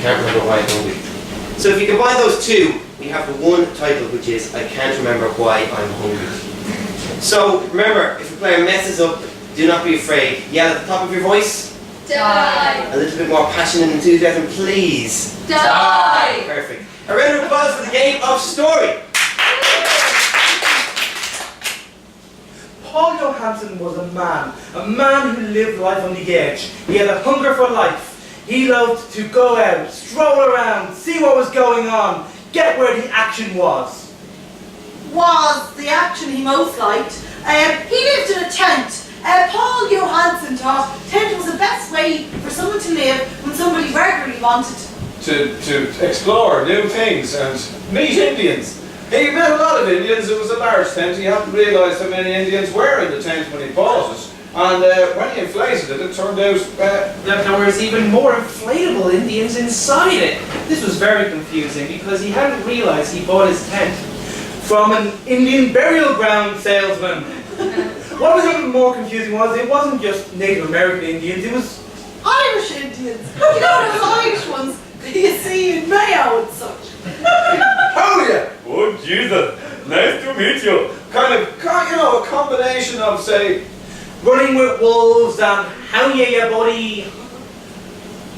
can't remember why I'm hungry. So if you combine those two, we have the one title, which is I can't remember why I'm hungry. So remember, if the player messes up, do not be afraid. Yell at the top of your voice. Die. A little bit more passion and enthusiasm, please. Die. Perfect. A round of applause for the game of story. Paul Johansson was a man who lived life on the edge. He had a hunger for life. He loved to go out, stroll around, see what was going on, get where the action was. Was the action he most liked. He lived in a tent. Paul Johansson thought tent was the best way for someone to live when somebody regularly wanted to explore new things and meet Indians. He met a lot of Indians. It was a large tent. He hadn't realised how many Indians were in the tent when he bought it. And when he inflated it, it turned out that there was even more inflatable Indians inside it. This was very confusing because he hadn't realised he bought his tent from an Indian burial ground salesman. What was even more confusing was it wasn't just Native American Indians, it was Irish Indians. You know those Irish ones that you see in Mayo and such. oh yeah! Oh Jesus! Nice to meet you. Kind of, a combination of, say, running with wolves and how ya buddy.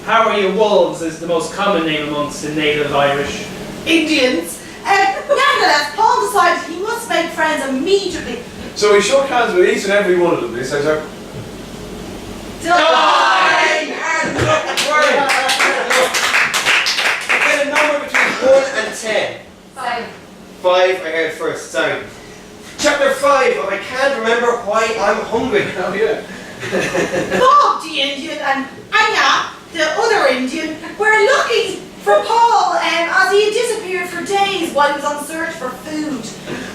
How are you wolves is the most common name amongst the native Irish Indians. Nevertheless, Paul decided he must make friends immediately. So he shook hands with each and every one of them. He said, Die! Get a number between 1 and 10. 5. 5, I heard first, sorry. Chapter 5 of I Can't Remember Why I'm Hungry. oh yeah. Bob the Indian and Anya, the other Indian, were looking for Paul as he had disappeared for days while he was on search for food.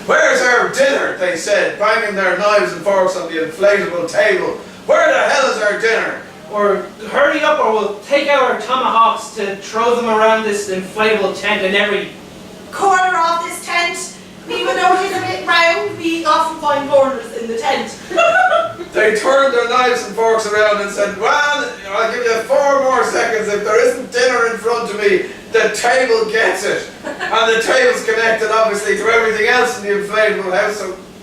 Where's our dinner? They said, banging their knives and forks on the inflatable table. Where the hell is our dinner? or hurry up or we'll take out our tomahawks to throw them around this inflatable tent in every corner of this tent. Even though it is a bit round, we often find corners in the tent. They turned their knives and forks around and said, well, I'll give you 4 more seconds. If there isn't dinner in front of me, the table gets it. And the table's connected, obviously, to everything else in the inflatable house.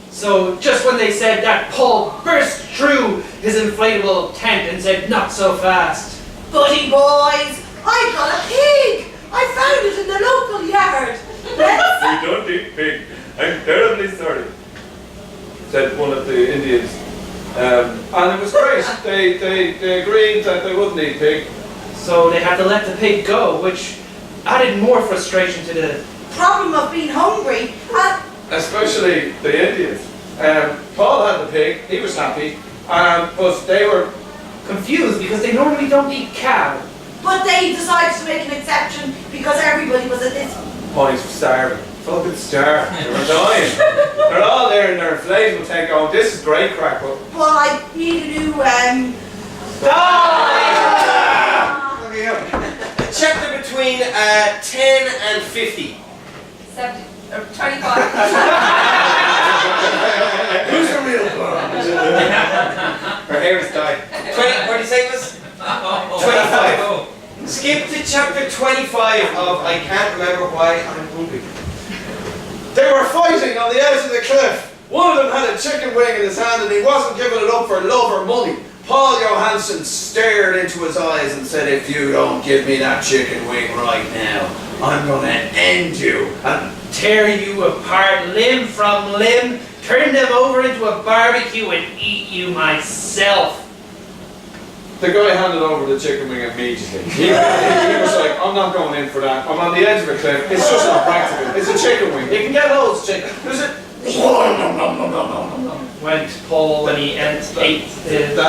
So just when they said that, Paul burst through his inflatable tent and said, not so fast. Buddy boys, I've got a pig. I found it in the local yard. We don't eat pig. I'm terribly sorry, said one of the Indians. And it was great. They agreed that they wouldn't eat pig. So they had to let the pig go, which added more frustration to the problem of being hungry. Especially the Indians. Paul had the pig, he was happy, but they were confused because they normally don't eat cow. But they decided to make an exception because everybody was at this point starving. Fucking starving. They were dying. They're all there in their inflatable tank going, this is great crack, but well, I need a new A chapter between 10 and 50. 70. 25. who's the real bomb? Her hair is dyed. 20, what do you say it was? 25. Skip to chapter 25 of I Can't Remember Why I'm Hungry. They were fighting on the edge of the cliff. One of them had a chicken wing in his hand and he wasn't giving it up for love or money. Paul Johansson stared into his eyes and said, if you don't give me that chicken wing right now, I'm gonna end you and tear you apart limb from limb, turn them over into a barbecue and eat you myself. the guy handed over the chicken wing immediately. He was like, I'm not going in for that. I'm on the edge of a cliff. It's just not practical. It's a chicken wing. You can get loads of chicken. There's it. Went Paul and he ate the...